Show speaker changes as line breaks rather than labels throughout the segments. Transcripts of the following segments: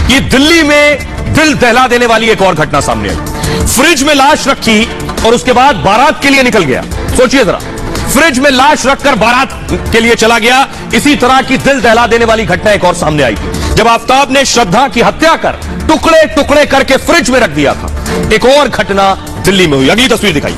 कि दिल्ली में दिल दहला देने वाली एक और घटना सामने आई। फ्रिज में लाश रखी और उसके बाद बारात के लिए निकल गया। सोचिए जरा, फ्रिज में लाश रखकर बारात के लिए चला गया। इसी तरह की दिल दहला देने वाली घटना एक और सामने आई थी, जब आफताब ने श्रद्धा की हत्या कर टुकड़े टुकड़े करके फ्रिज में रख दिया था। एक और घटना दिल्ली में हुई। अगली तस्वीर दिखाई।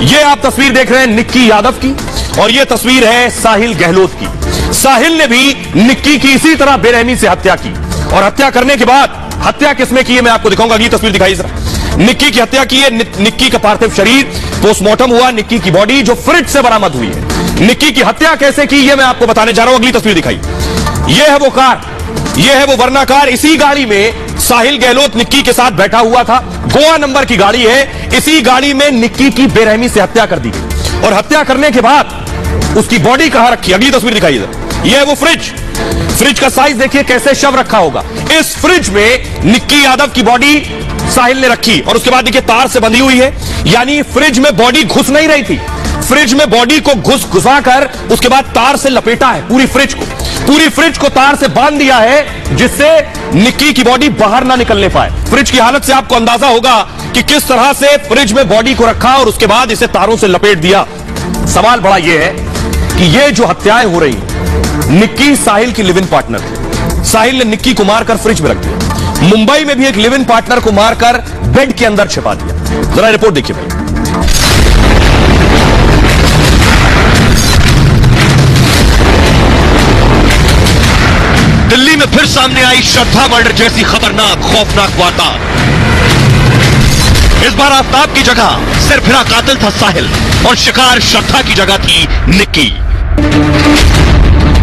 ये आप तस्वीर देख रहे हैं निक्की यादव की, और ये तस्वीर है साहिल गहलोत की। साहिल ने भी निक्की की इसी तरह बेरहमी से हत्या की, और हत्या करने के बाद हत्या किसमें की है मैं आपको दिखाऊंगा। अगली तस्वीर दिखाई जरा। निक्की की हत्या की है। निक्की का पार्थिव शरीर पोस्टमार्टम हुआ। निक्की की बॉडी जो फ्रिज से बरामद हुई है। निक्की की हत्या कैसे की ये मैं आपको बताने जा रहा हूं। अगली तस्वीर दिखाई। ये है वो कार, ये है वो वरना कार। इसी गाड़ी में साहिल गहलोत निक्की के साथ बैठा हुआ था। गोवा नंबर की गाड़ी है। इसी गाड़ी में निक्की की बेरहमी से हत्या कर दी गई, और हत्या करने के बाद उसकी बॉडी कहां रखी। अगली तस्वीर दिखाई इधर। यह है वो फ्रिज। फ्रिज का साइज देखिए कैसे शव रखा होगा। इस फ्रिज में निक्की यादव की बॉडी साहिल ने रखी, और उसके बाद देखिए तार से बंधी हुई है। यानी फ्रिज में बॉडी घुस नहीं रही थी। फ्रिज में बॉडी को घुसा-कर उसके बाद तार से लपेटा है। पूरी फ्रिज को तार से बांध दिया है, जिससे निक्की की बॉडी बाहर ना निकलने पाए। फ्रिज की हालत से आपको अंदाजा होगा कि किस तरह से फ्रिज में बॉडी को रखा और उसके बाद इसे तारों से लपेट दिया। सवाल बड़ा यह है कि ये जो हत्याएं हो रही, निक्की साहिल की लिव इन पार्टनर थी। साहिल ने निक्की को मारकर फ्रिज में रख दिया। मुंबई में भी एक लिव इन पार्टनर को मारकर बेड के अंदर छिपा दिया। जरा रिपोर्ट देखिए भाई।
दिल्ली में फिर सामने आई श्रद्धा मर्डर जैसी खतरनाक खौफनाक वारदात। इस बार आफताब की जगह सिरफिरा कातिल था साहिल, और शिकार श्रद्धा की जगह थी निक्की।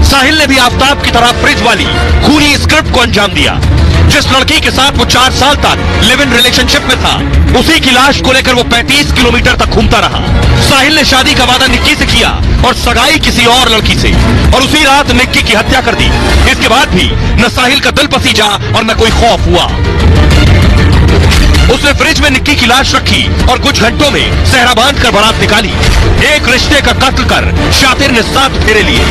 साहिल ने भी आफताब की तरह फ्रिज वाली खूनी स्क्रिप्ट को अंजाम दिया। जिस लड़की के साथ वो 4 साल तक लिव इन रिलेशनशिप में था, उसी की लाश को लेकर वो 35 किलोमीटर तक घूमता रहा। साहिल ने शादी का वादा निक्की से किया और सगाई किसी और लड़की से, और उसी रात निक्की की हत्या कर दी। इसके बाद भी न साहिल का दिल पसीजा और न कोई खौफ हुआ। उसने फ्रिज में निक्की की लाश रखी और कुछ घंटों में सहरा बांध कर बारात निकाली। एक रिश्ते का कत्ल कर शातिर ने 7 फेरे लिए।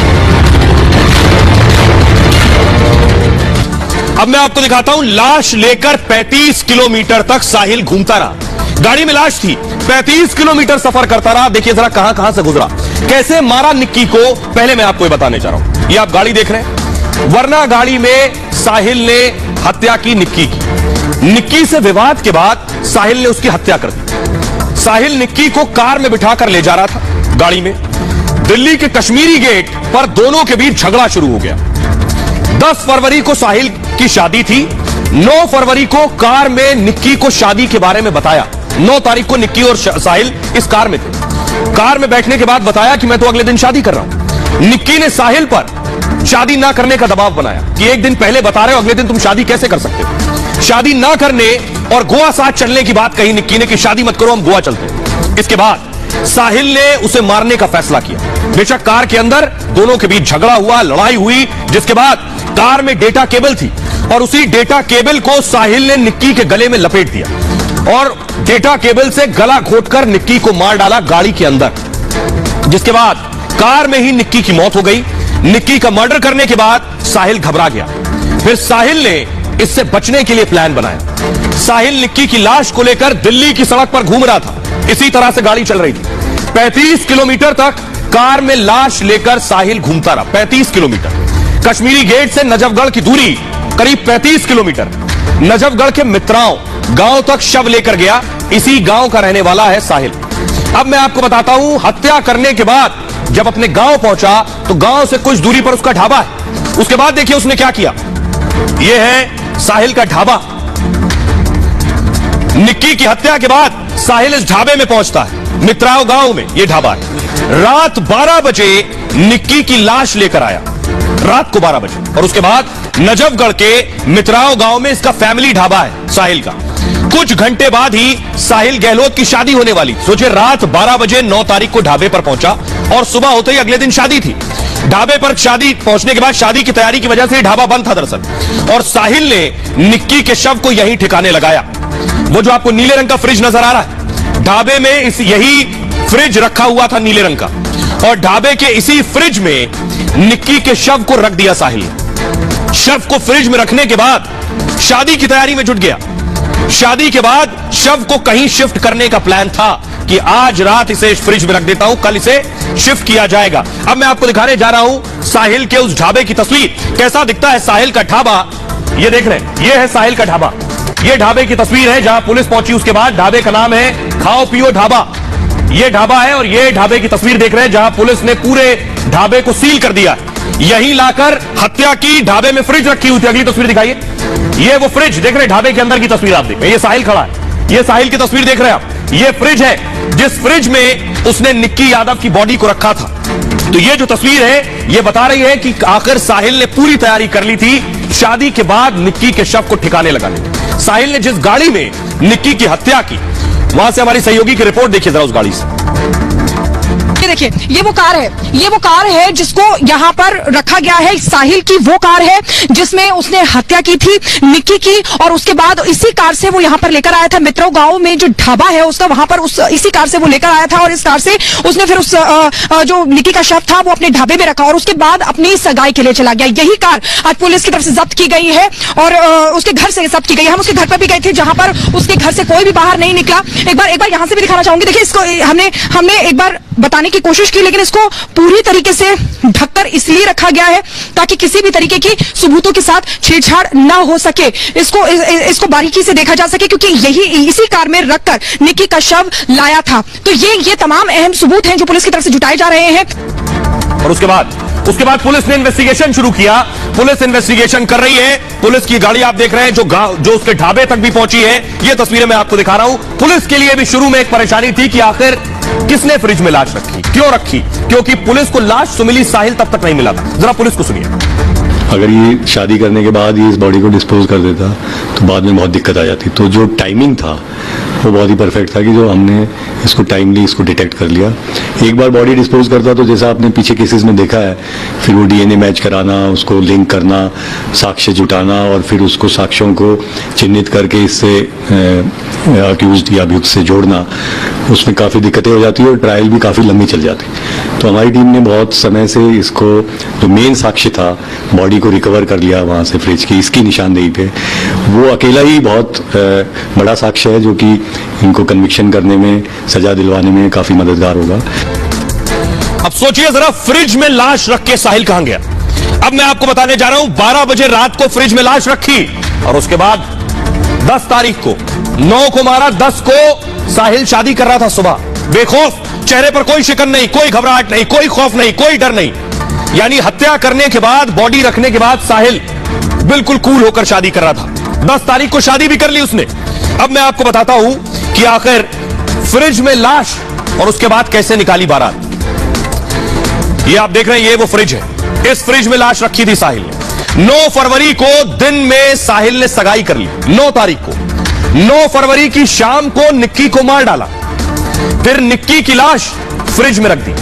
अब मैं आपको दिखाता हूं। लाश लेकर 35 किलोमीटर तक साहिल घूमता रहा। गाड़ी में लाश थी, 35 किलोमीटर सफर करता रहा। देखिए जरा कहां से गुजरा, कैसे मारा निक्की को, पहले मैं आपको ये बताने जा रहा हूं। ये आप गाड़ी देख रहे हैं, वरना गाड़ी में साहिल ने हत्या की निक्की की। निक्की से विवाद के बाद साहिल ने उसकी हत्या कर दी। साहिल निक्की को कार में बिठाकर ले जा रहा था गाड़ी में। दिल्ली के कश्मीरी गेट पर दोनों के बीच झगड़ा शुरू हो गया। 10 फरवरी को साहिल की शादी थी। 9 फरवरी को कार में निक्की को शादी के बारे में बताया। 9 तारीख को निक्की और साहिल इस कार में थे। कार में बैठने के बाद बताया कि मैं तो अगले दिन शादी कर रहा हूं। निक्की ने साहिल पर शादी ना करने का दबाव बनाया कि एक दिन पहले बता रहे हो, अगले दिन तुम शादी कैसे कर सकते हो। शादी ना करने और गोवा साथ चलने की बात कही निक्की ने कि शादी मत करो, हम गोवा चलते हैं। इसके बाद साहिल ने उसे मारने का फैसला किया। बेशक कार के अंदर दोनों के बीच झगड़ा हुआ, लड़ाई हुई, जिसके बाद कार में डेटा केबल थी, और उसी डेटा केबल को साहिल ने निक्की के गले में लपेट दिया और डेटा केबल से गला घोंटकर निक्की को मार डाला गाड़ी के अंदर। जिसके बाद कार में ही निक्की की मौत हो गई। निक्की का मर्डर करने के बाद साहिल घबरा गया। फिर साहिल ने इससे बचने के लिए प्लान बनाया। साहिल निक्की की लाश को लेकर दिल्ली की सड़क पर घूम रहा था। इसी तरह से गाड़ी चल रही थी। 35 किलोमीटर तक कार में लाश लेकर साहिल घूमता रहा। 35 किलोमीटर। कश्मीरी गेट से नजफगढ़ की दूरी करीब 35 किलोमीटर। नजफगढ़ के मित्राओं गांव तक शव लेकर गया। इसी गांव का रहने वाला है साहिल। अब मैं आपको बताता हूं, हत्या करने के बाद जब अपने गांव पहुंचा तो गांव से कुछ दूरी पर उसका ढाबा है। उसके बाद देखिए उसने क्या किया। यह है साहिल का ढाबा। निक्की की हत्या के बाद साहिल इस ढाबे में पहुंचता है। मित्राओं गांव में यह ढाबा है। रात 12 बजे निक्की की लाश लेकर आया, रात को 12 बजे। और उसके बाद नजफगढ़ के मित्राओं गांव में इसका फैमिली ढाबा है साहिल का। कुछ घंटे बाद ही साहिल गहलोत की शादी होने वाली। सोचिए, रात 12 बजे 9 तारीख को ढाबे पर पहुंचा और सुबह होते ही अगले दिन शादी थी। ढाबे पर शादी पहुंचने के बाद शादी की तैयारी की वजह से ढाबा बंद था दरअसल, और साहिल ने निक्की के शव को यहीं ठिकाने लगाया। वो जो आपको नीले रंग का फ्रिज नजर आ रहा है, ढाबे में यही फ्रिज रखा हुआ था नीले रंग का, और ढाबे के इसी फ्रिज में निक्की के शव को रख दिया साहिल ने। शव को फ्रिज में रखने के बाद शादी की तैयारी में जुट गया। शादी के बाद शव को कहीं शिफ्ट करने का प्लान था कि आज रात इसे फ्रिज में रख देता हूं, कल इसे शिफ्ट किया जाएगा। अब मैं आपको दिखाने जा रहा हूं साहिल के उस ढाबे की तस्वीर। कैसा दिखता है साहिल का ढाबा, ये देख रहे हैं, ये है साहिल का ढाबा। ये ढाबे की तस्वीर है जहां पुलिस पहुंची। उसके बाद ढाबे का नाम है खाओ पियो ढाबा। ये ढाबा है और ये ढाबे की तस्वीर देख रहे हैं जहां पुलिस ने पूरे ढाबे को सील कर दिया। यहीं लाकर हत्या की, ढाबे में फ्रिज रखी हुई थी। अगली तस्वीर दिखाइए, ये वो फ्रिज देख रहे हैं, ढाबे के अंदर की तस्वीर आप देख रहे हैं। ये साहिल खड़ा है, ये साहिल की तस्वीर देख रहे हैं आप। ये फ्रिज है जिस फ्रिज में उसने निक्की यादव की बॉडी को रखा था। तो ये जो तस्वीर है ये बता रही है कि आखिर साहिल ने पूरी तैयारी कर ली थी शादी के बाद निक्की के शव को ठिकाने लगाने की। साहिल ने जिस गाड़ी में निक्की की हत्या की, वहां से हमारी सहयोगी की रिपोर्ट देखिए जरा उस गाड़ी से।
ये देखिए, ये वो कार है जिसको यहाँ पर रखा गया है। साहिल की वो कार है जिसमें उसने हत्या की थी निक्की की, और उसके बाद इसी कार से वो यहाँ पर लेकर आया था। मित्रों गांव में जो ढाबा है उसका, वहां पर इसी कार से वो लेकर आया था, और इस कार से उसने फिर उस जो निक्की का शव था वो अपने ढाबे में रखा और उसके बाद अपनी सगाई के लिए चला गया। यही कार आज पुलिस की तरफ से जब्त की गई है और उसके घर से जब्त की गई है। हम उसके घर पर भी गए थे जहां पर उसके घर से कोई भी बाहर नहीं निकला। एक बार यहां से भी दिखाना चाहूंगी। देखिए, इसको हमने एक बार बताने की कोशिश की, लेकिन इसको पूरी तरीके से ढककर इसलिए रखा गया है ताकि किसी भी तरीके की सबूतों के साथ छेड़छाड़ न हो सके। इसको बारीकी से देखा जा सके, क्योंकि इसी कार में रखकर निक्की का शव लाया था। तो ये तमाम अहम सबूत हैं जो पुलिस की तरफ से जुटाए जा रहे हैं।
और उसके बाद पुलिस ने इन्वेस्टिगेशन शुरू किया। पुलिस इन्वेस्टिगेशन कर रही है। पुलिस की गाड़ी आप देख रहे हैं जो उसके ढाबे तक भी पहुंची है। ये तस्वीरें मैं आपको दिखा रहा हूं। पुलिस के लिए भी शुरू में एक परेशानी थी कि आखिर किसने फ्रिज में लाश रखी, क्यों रखी, क्योंकि पुलिस को लाश सुमिली साहिल तब तक नहीं मिला था। जरा पुलिस को सुनिए।
अगर ये शादी करने के बाद ये इस बॉडी को डिस्पोज कर देता तो बाद में बहुत दिक्कत आ जाती। तो जो टाइमिंग था वो बहुत ही परफेक्ट था कि जो हमने इसको टाइमली इसको डिटेक्ट कर लिया। एक बार बॉडी डिस्पोज करता तो जैसा आपने पीछे केसेस में देखा है, फिर वो डीएनए मैच कराना, उसको लिंक करना, साक्ष्य जुटाना और फिर उसको साक्ष्यों को चिन्हित करके इससे अक्यूज्ड या अभियुक्त से जोड़ना, उसमें काफ़ी दिक्कतें हो जाती है और ट्रायल भी काफ़ी लंबी चल जाती। तो हमारी टीम ने बहुत समय से इसको, जो मेन साक्ष्य था, बॉडी को रिकवर कर लिया वहाँ से फ्रिज की, इसकी निशानदेही पे। वो अकेला ही बहुत बड़ा साक्ष्य है जो कि इनको कन्विक्शन करने में, सजा दिलवाने में काफ़ी मददगार होगा।
अब सोचिए जरा, फ्रिज में लाश रख के साहिल कहां गया। अब मैं आपको बताने जा रहा हूं, 12 बजे रात को फ्रिज में लाश रखी और उसके बाद 10 तारीख को, 9 को मारा, 10 को साहिल शादी कर रहा था सुबह, बेखौफ, चेहरे पर कोई शिकन नहीं, कोई घबराहट नहीं, कोई खौफ नहीं, कोई डर नहीं। यानी हत्या करने के बाद, बॉडी रखने के बाद साहिल बिल्कुल कूल होकर शादी कर रहा था। 10 तारीख को शादी भी कर ली उसने। अब मैं आपको बताता हूं कि आखिर फ्रिज में लाश और उसके बाद कैसे निकाली बारात। ये आप देख रहे हैं, ये वो फ्रिज है। इस फ्रिज में लाश रखी थी साहिल ने। 9 फरवरी को दिन में साहिल ने सगाई कर ली। 9 तारीख को, 9 फरवरी की शाम को निक्की को मार डाला, फिर निक्की की लाश फ्रिज में रख दी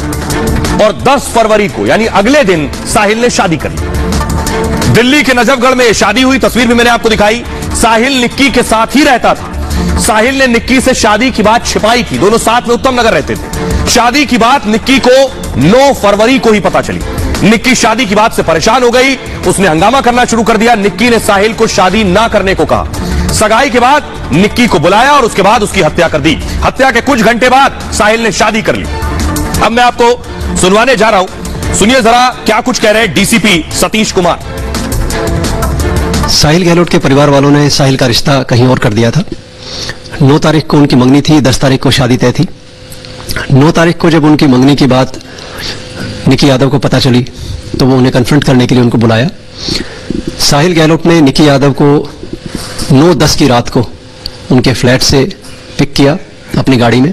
और 10 फरवरी को यानी अगले दिन साहिल ने शादी कर ली। दिल्ली के नजफगढ़ में शादी हुई, तस्वीर भी मैंने आपको दिखाई। साहिल निक्की के साथ ही रहता था। साहिल ने निक्की से शादी की बात छिपाई थी, दोनों साथ में उत्तम नगर रहते थे। शादी की बात निक्की को 9 फरवरी को ही पता चली। निक्की शादी की बात से परेशान हो गई, उसने हंगामा करना शुरू कर दिया। निक्की ने साहिल को शादी ना करने को कहा। सगाई के बाद निक्की को बुलाया और उसके बाद उसकी हत्या कर दी। हत्या के कुछ घंटे बाद साहिल ने शादी कर ली। अब मैं आपको सुनवाने जा रहा हूं, सुनिए जरा क्या कुछ कह रहे हैं डीसीपी सतीश कुमार।
साहिल गहलोत के परिवार वालों ने साहिल का रिश्ता कहीं और कर दिया था। 9 तारीख को उनकी मंगनी थी, 10 तारीख को शादी तय थी। 9 तारीख को जब उनकी मंगनी की बात निक्की यादव को पता चली तो वो उन्हें कन्फ्रंट करने के लिए उनको बुलाया। साहिल गहलोत ने निक्की यादव को 9-10 की रात को उनके फ्लैट से पिक किया अपनी गाड़ी में।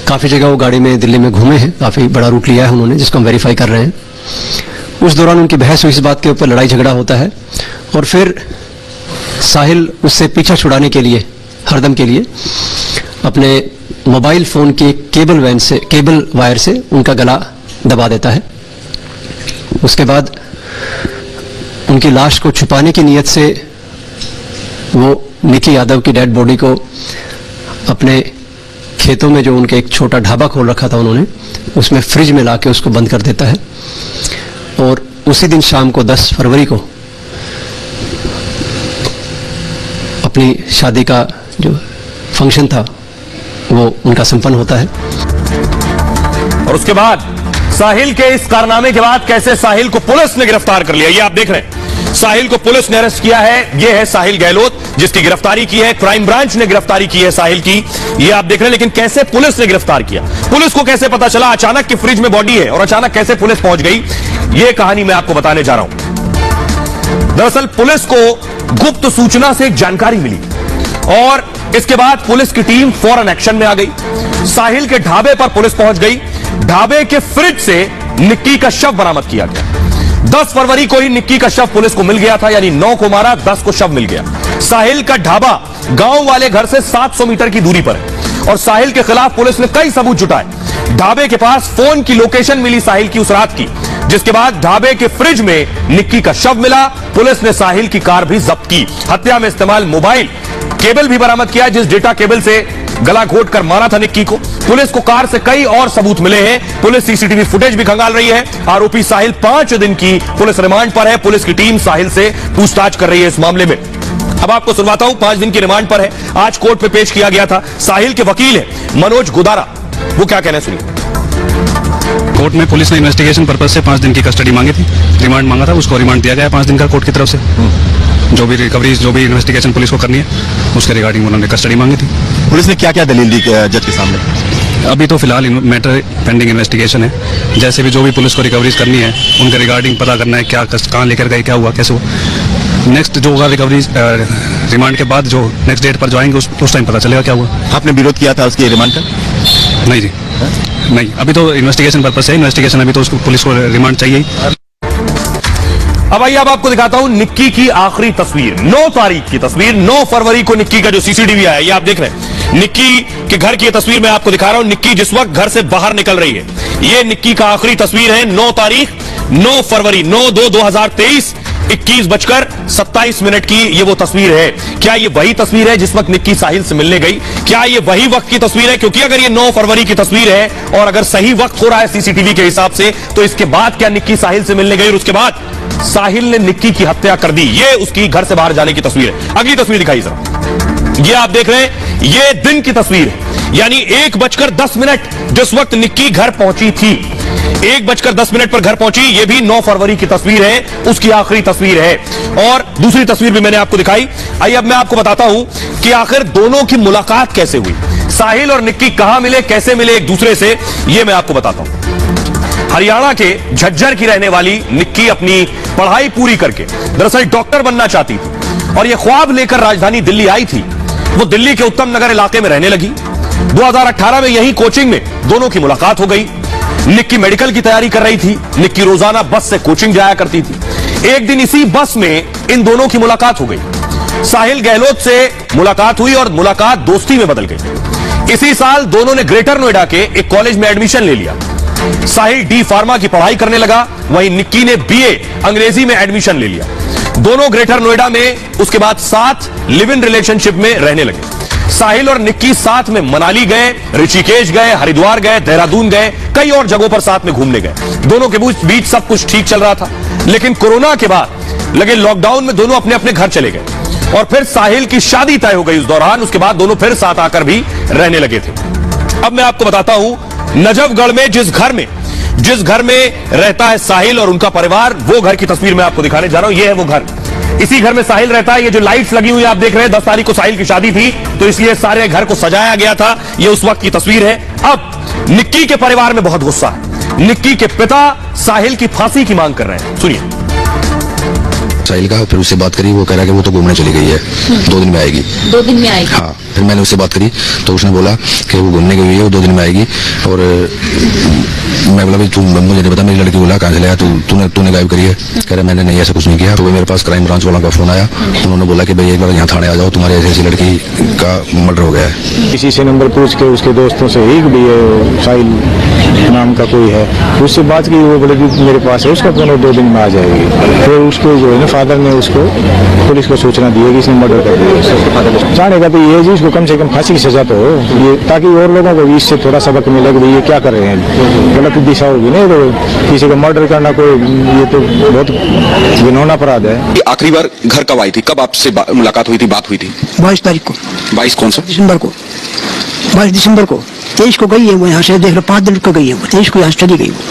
काफ़ी जगह वो गाड़ी में दिल्ली में घूमे हैं, काफ़ी बड़ा रूट लिया है उन्होंने, जिसको हम वेरीफाई कर रहे हैं। उस दौरान उनकी बहस हुई, इस बात के ऊपर लड़ाई झगड़ा होता है और फिर साहिल उससे पीछा छुड़ाने के लिए, हरदम के लिए, अपने मोबाइल फ़ोन के केबल वायर से उनका गला दबा देता है। उसके बाद उनकी लाश को छुपाने की नीयत से वो निक्की यादव की डेड बॉडी को अपने खेतों में, जो उनके एक छोटा ढाबा खोल रखा था उन्होंने, उसमें फ्रिज में लाके उसको बंद कर देता है और उसी दिन शाम को 10 फरवरी को अपनी शादी का जो फंक्शन था वो उनका संपन्न होता है।
और उसके बाद साहिल के इस कारनामे के बाद कैसे साहिल को पुलिस ने गिरफ्तार कर लिया, ये आप देख रहे हैं। साहिल को पुलिस ने अरेस्ट किया है। ये है साहिल गहलोत जिसकी गिरफ्तारी की है, क्राइम ब्रांच ने गिरफ्तारी की है साहिल की, ये आप देख रहे हैं। लेकिन कैसे पुलिस ने गिरफ्तार किया, पुलिस को कैसे पता चला अचानक कि फ्रिज में बॉडी है और अचानक कैसे पुलिस पहुंच गई, ये कहानी मैं आपको बताने जा रहा हूं। दरअसल पुलिस को गुप्त सूचना से एक जानकारी मिली और इसके बाद पुलिस की टीम फौरन एक्शन में आ गई। साहिल के ढाबे पर पुलिस पहुंच गई। ढाबे के फ्रिज से निक्की का शव बरामद किया गया। 10 फरवरी को ही निक्की का शव पुलिस को मिल गया था, यानी 9 को मारा, 10 को शव मिल गया। साहिल का ढाबा गांव वाले घर से 700 मीटर की दूरी पर है और साहिल के खिलाफ पुलिस ने कई सबूत जुटाए। ढाबे के पास फोन की लोकेशन मिली साहिल की उस रात की, जिसके बाद ढाबे के फ्रिज में निक्की का शव मिला। पुलिस ने साहिल की कार भी जब्त की। हत्या में इस्तेमाल मोबाइल केबल भी बरामद किया, जिस डेटा केबल से गला घोट कर मारा था निक्की को। पुलिस को कार से कई और सबूत मिले हैं। पुलिस सीसीटीवी फुटेज भी खंगाल रही है। आरोपी साहिल 5 दिन की पुलिस रिमांड पर है। पुलिस की टीम साहिल से पूछताछ कर रही है इस मामले में। अब आपको सुनवाता हूं, 5 दिन की रिमांड पर है, आज कोर्ट पे पेश किया गया था। साहिल के वकील है मनोज गुदारा, वो क्या कहना है सुनिए।
कोर्ट में पुलिस ने इन्वेस्टिगेशन पर्पज से 5 दिन की कस्टडी मांगी थी, रिमांड मांगा था, उसको रिमांड दिया गया 5 दिन का कोर्ट की तरफ से। जो भी रिकवरीज, जो भी इन्वेस्टिगेशन पुलिस को करनी है उसके रिगार्डिंग उन्होंने कस्टडी मांगी थी।
पुलिस ने क्या क्या दलील दी जज के सामने?
अभी तो फिलहाल मैटर पेंडिंग इन्वेस्टिगेशन है। जैसे भी जो भी पुलिस को रिकवरीज करनी है उनके रिगार्डिंग पता करना है, क्या कहाँ लेकर गए, क्या हुआ, कैसे हुआ। नेक्स्ट जो होगा रिकवरीज रिमांड के बाद जो नेक्स्ट डेट पर जो आएंगे उस टाइम पता चलेगा क्या हुआ।
आपने विरोध किया था उसके रिमांड का?
नहीं जी, नहीं, अभी तो इन्वेस्टिगेशन पर्पज है, इन्वेस्टिगेशन अभी तो उसको पुलिस को रिमांड चाहिए।
अब आइए अब आपको दिखाता हूं निक्की की आखिरी तस्वीर, 9 तारीख की तस्वीर। 9 फरवरी को निक्की का जो सीसीटीवी आया, ये आप देख रहे हैं। निक्की के घर की तस्वीर मैं आपको दिखा रहा हूं। निक्की जिस वक्त घर से बाहर निकल रही है, ये निक्की का आखिरी तस्वीर है। 9 तारीख 9 फरवरी 9/2/2023 21:27 की ये वो तस्वीर है। क्या ये वही तस्वीर है जिस वक्त निक्की साहिल से मिलने गई? क्या ये वही वक्त की तस्वीर है? क्योंकि अगर ये 9 फरवरी की तस्वीर है और अगर सही वक्त हो रहा है सीसीटीवी के हिसाब से, तो इसके बाद क्या निक्की साहिल से मिलने गई और उसके बाद साहिल ने निक्की की हत्या कर दी? ये उसकी घर से बाहर जाने की तस्वीर है। अगली तस्वीर दिखाई जरा, ये आप देख रहे हैं, ये दिन की तस्वीर है, यानी 1:10 जिस वक्त निक्की घर पहुंची थी। 1:10 पर घर पहुंची, ये भी 9 फरवरी की तस्वीर है, उसकी आखिरी तस्वीर है। और दूसरी तस्वीर भी मैंने आपको दिखाई। आइए अब मैं आपको बताता हूं कि आखिर दोनों की मुलाकात कैसे हुई, साहिल और निक्की कहां मिले, कैसे मिले एक दूसरे से, ये मैं आपको बताता हूं। हरियाणा के झज्जर की रहने वाली निक्की अपनी पढ़ाई पूरी करके दरअसल डॉक्टर बनना चाहती थी और यह ख्वाब लेकर राजधानी दिल्ली आई थी। वो दिल्ली के उत्तम नगर इलाके में रहने लगी। 2018 में यही कोचिंग में दोनों की मुलाकात हो गई। निक्की मेडिकल की तैयारी कर रही थी। निक्की रोजाना बस से कोचिंग जाया करती थी। एक दिन इसी बस में इन दोनों की मुलाकात हो गई। साहिल गहलोत से मुलाकात हुई और मुलाकात दोस्ती में बदल गई। इसी साल दोनों ने ग्रेटर नोएडा के एक कॉलेज में एडमिशन ले लिया। साहिल डी फार्मा की पढ़ाई करने लगा, वहीं निक्की ने बीए अंग्रेजी में एडमिशन ले लिया। दोनों ग्रेटर नोएडा में उसके बाद साथ लिव इन रिलेशनशिप में रहने लगे। साहिल और निक्की साथ में मनाली गए, ऋषिकेश गए, हरिद्वार गए, देहरादून गए, कई और जगहों पर साथ में घूमने गए। दोनों के बीच सब कुछ ठीक चल रहा था, लेकिन कोरोना के बाद लगे लॉकडाउन में दोनों अपने अपने घर चले गए और फिर साहिल की शादी तय हो गई उस दौरान। उसके बाद दोनों फिर साथ आकर भी रहने लगे थे। अब मैं आपको बताता हूं, नजफगढ़ में जिस घर में रहता है साहिल और उनका परिवार, वो घर की तस्वीर मैं आपको दिखाने जा रहा हूं। ये है वो घर, इसी घर में साहिल रहता है। ये जो लाइट्स लगी हुई आप देख रहे हैं, 10 तारीख को साहिल की शादी थी तो इसलिए सारे घर को सजाया गया था। ये उस वक्त की तस्वीर है। अब निक्की के परिवार में बहुत गुस्सा है। निक्की के पिता साहिल की फांसी की मांग कर रहे हैं, सुनिए।
साहिल का फिर उससे बात करी, वो कह रहा है कि वो तो घूमने चली गई है, 2 दिन में आएगी।
2 दिन में आएगी?
हाँ, फिर मैंने उससे बात करी तो उसने बोला कि वो घूमने गई है, वो 2 दिन में आएगी। और मैं बोला भाई तू मुझे नहीं पता, मेरी लड़की बोला कहाँ से लाया तूने गायब करी है? कह रहा मैंने नहीं ऐसा कुछ नहीं किया। तो मेरे पास क्राइम ब्रांच वालों का फोन आया, उन्होंने बोला कि भाई एक बार यहाँ थाने आ जाओ, तुम्हारी ऐसी लड़की का मर्डर हो गया है।
किसी से नंबर पूछ के उसके दोस्तों से एक भी है साहिल नाम का कोई है, उससे बात की, वो बोले कि मेरे पास है उसका फोन, 2 दिन में आ जाएगी। फिर उसको जो है ना फादर ने उसको पुलिस को सूचना दी है कि इसने मर्डर कर दिया। चाहने का तो ये है जी इसको कम से कम फांसी की सजा तो हो, ये ताकि और लोगों को भी इससे थोड़ा सबक मिले कि भाई ये क्या कर रहे हैं, गलत दिशा होगी नहीं तो किसी को मर्डर करना कोई ये तो बहुत घिनौना अपराध है।
आखिरी बार घर कब आई थी, कब आपसे मुलाकात हुई थी, बात हुई थी?
22 तारीख को।
22 कौन सा?
दिसंबर को। 22 दिसंबर को। 23 को गई है वो यहाँ से, देख लो 5 दिन को गई है वो, 23 को यहाँ से चली गई वो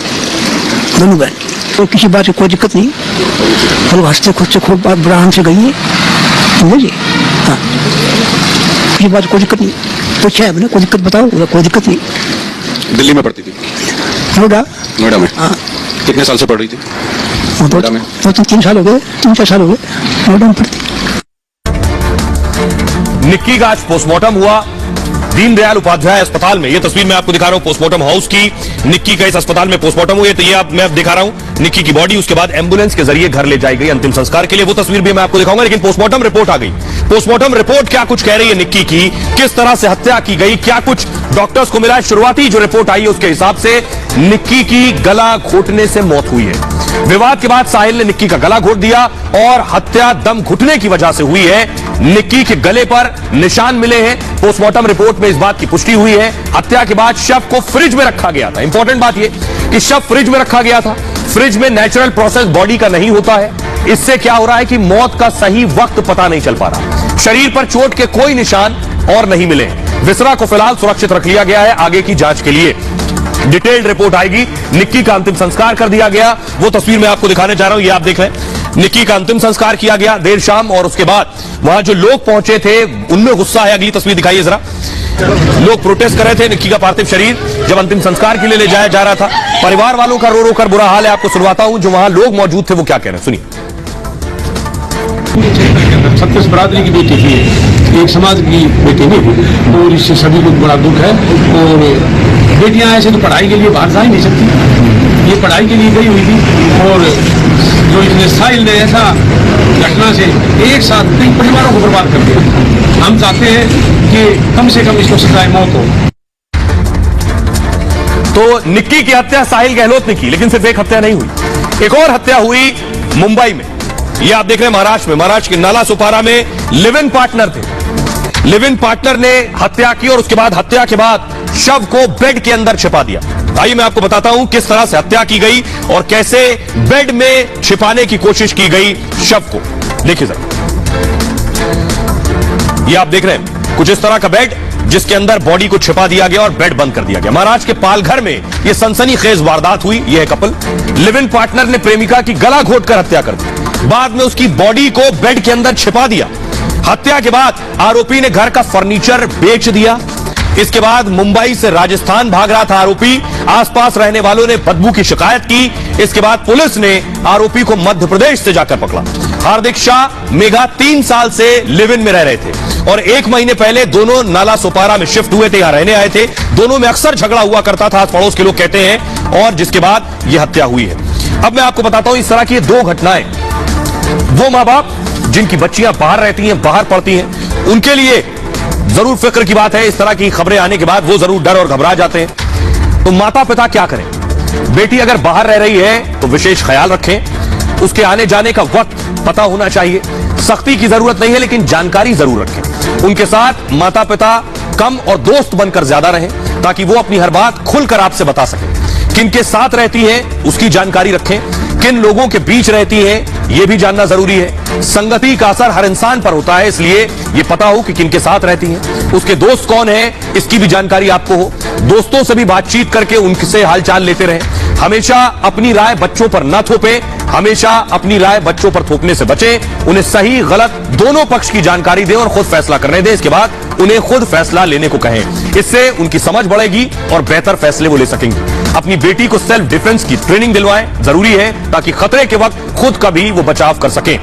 दोनों बहन। तो किसी बात की कोई दिक्कत नहीं, और हंसते खुद से खूब ब्राह्मण से गई है, समझिए। हाँ, किसी बात की कोई दिक्कत नहीं। पूछा है मैंने, कोई दिक्कत बताओ, कोई दिक्कत नहीं।
दिल्ली में पढ़ती थी?
नोएडा।
नोएडा में?
हाँ।
कितने साल से पढ़ रही थी?
3 साल हो गए, 3-4 साल हो गए नोएडा में पढ़ती।
निक्की का आज पोस्टमार्टम हुआ दीनदयाल उपाध्याय अस्पताल में। ये तस्वीर मैं आपको दिखा रहा हूं पोस्टमार्टम हाउस की। निक्की का इस अस्पताल में पोस्टमार्टम हुई, तो ये मैं अब दिखा रहा हूं निक्की की बॉडी। उसके बाद एम्बुलेंस के जरिए घर ले जाई गई अंतिम संस्कार के लिए। वो तस्वीर भी मैं आपको दिखाऊंगा, लेकिन पोस्टमार्टम रिपोर्ट आ गई। पोस्टमार्टम रिपोर्ट क्या कुछ कह रही है निक्की की, किस तरह से हत्या की गई, क्या कुछ डॉक्टर्स को मिला है। शुरुआती जो रिपोर्ट आई है उसके हिसाब से निक्की की गला घोटने से मौत हुई है। विवाद के बाद साहिल ने निक्की का गला घोट दिया और हत्या दम घुटने की वजह से हुई है। निक्की के गले पर निशान मिले हैं। पोस्टमार्टम रिपोर्ट में इस बात की पुष्टि हुई है। हत्या के बाद शव को फ्रिज में रखा गया था। इंपॉर्टेंट बात यह कि शव फ्रिज में रखा गया था। फ्रिज में नेचुरल प्रोसेस बॉडी का नहीं होता है। इससे क्या हो रहा है कि मौत का सही वक्त पता नहीं चल पा रहा। शरीर पर चोट के कोई निशान और नहीं मिले। विसरा को फिलहाल सुरक्षित रख लिया गया है आगे की जांच के लिए। डिटेल्ड रिपोर्ट आएगी। निक्की का अंतिम संस्कार कर दिया गया। वो तस्वीर मैं आपको दिखाने जा रहा हूं, ये आप देख रहे हैं। निक्की का अंतिम संस्कार किया गया देर शाम, और उसके बाद वहां जो लोग पहुंचे थे उनमें गुस्सा है। अगली तस्वीर दिखाइए जरा। लोग प्रोटेस्ट कर रहे थे। निक्की का पार्थिव शरीर जब अंतिम संस्कार के लिए ले जाया जा रहा था, परिवार वालों का रो रो कर बुरा हाल है। आपको सुनवाता हूं जो वहां लोग मौजूद थे वो क्या कह रहे हैं, सुनिए।
छत्तीस बरादरी की बेटी थी, एक समाज की बेटी नहीं थी, और इससे सभी को बड़ा दुख है। और बेटियां ऐसे तो पढ़ाई के लिए बाहर जा ही नहीं सकती, ये पढ़ाई के लिए गई हुई थी। और जो इसने साहिल ने ऐसा घटना से एक साथ कई परिवारों को बर्बाद कर दिया। हम चाहते हैं कि कम से कम इसको सजाए मौत हो।
तो निक्की की हत्या साहिल गहलोत ने की, लेकिन सिर्फ एक हत्या नहीं हुई, एक और हत्या हुई मुंबई में। ये आप देख रहे हैं महाराष्ट्र में। महाराष्ट्र के नाला सोपारा में लिव इन पार्टनर थे। लिव इन पार्टनर ने हत्या की और उसके बाद हत्या के बाद शव को बेड के अंदर छिपा दिया। आइए मैं आपको बताता हूं किस तरह से हत्या की गई और कैसे बेड में छिपाने की कोशिश की गई शव को। देखिए जरा, ये आप देख रहे हैं कुछ इस तरह का बेड जिसके अंदर बॉडी को छिपा दिया गया और बेड बंद कर दिया गया। महाराष्ट्र के पालघर में यह सनसनीखेज वारदात हुई। यह कपल लिव इन पार्टनर ने प्रेमिका की गला घोटकर हत्या कर दी, बाद में उसकी बॉडी को बेड के अंदर छिपा दिया। हत्या के बाद आरोपी ने घर का फर्नीचर बेच दिया। इसके बाद मुंबई से राजस्थान भाग रहा था आरोपी। आसपास रहने वालों ने बदबू की शिकायत की। इसके बाद पुलिस ने आरोपी को मध्य प्रदेश से जाकर पकड़ा। हार्दिक शाह मेघा 3 साल से लिव इन में रह रहे थे और 1 महीने पहले दोनों नाला सोपारा में शिफ्ट हुए थे, यहां रहने आए थे। दोनों में अक्सर झगड़ा हुआ करता था, पड़ोस के लोग कहते हैं, और जिसके बाद यह हत्या हुई है। अब मैं आपको बताता हूं इस तरह की 2 घटनाएं वो मां बाप जिनकी बच्चियां बाहर रहती हैं, बाहर पढ़ती हैं, उनके लिए जरूर फिक्र की बात है। इस तरह की खबरें आने के बाद वो जरूर डर और घबरा जाते हैं। तो माता पिता क्या करें? बेटी अगर बाहर रह रही है तो विशेष ख्याल रखें। उसके आने जाने का वक्त पता होना चाहिए। सख्ती की जरूरत नहीं है, लेकिन जानकारी जरूर रखें। उनके साथ माता पिता कम और दोस्त बनकर ज्यादा रहें, ताकि वो अपनी हर बात खुलकर आपसे बता सकें। किनके साथ रहती है उसकी जानकारी रखें। किन लोगों के बीच रहती है यह भी जानना जरूरी है। संगति का असर हर इंसान पर होता है, इसलिए यह पता हो कि किनके साथ रहती हैं, उसके दोस्त कौन हैं, इसकी भी जानकारी आपको हो। दोस्तों से भी बातचीत करके उनसे हालचाल लेते रहें। हमेशा अपनी राय बच्चों पर न थोपें। हमेशा अपनी राय बच्चों पर थोपने से बचें। उन्हें सही गलत दोनों पक्ष की जानकारी दें और खुद फैसला करने दें। इसके बाद उन्हें खुद फैसला लेने को कहें। इससे उनकी समझ बढ़ेगी और बेहतर फैसले वो ले सकेंगे। अपनी बेटी को सेल्फ डिफेंस की ट्रेनिंग दिलवाएं, जरूरी है, ताकि खतरे के वक्त खुद का भी वो बचाव कर सकें।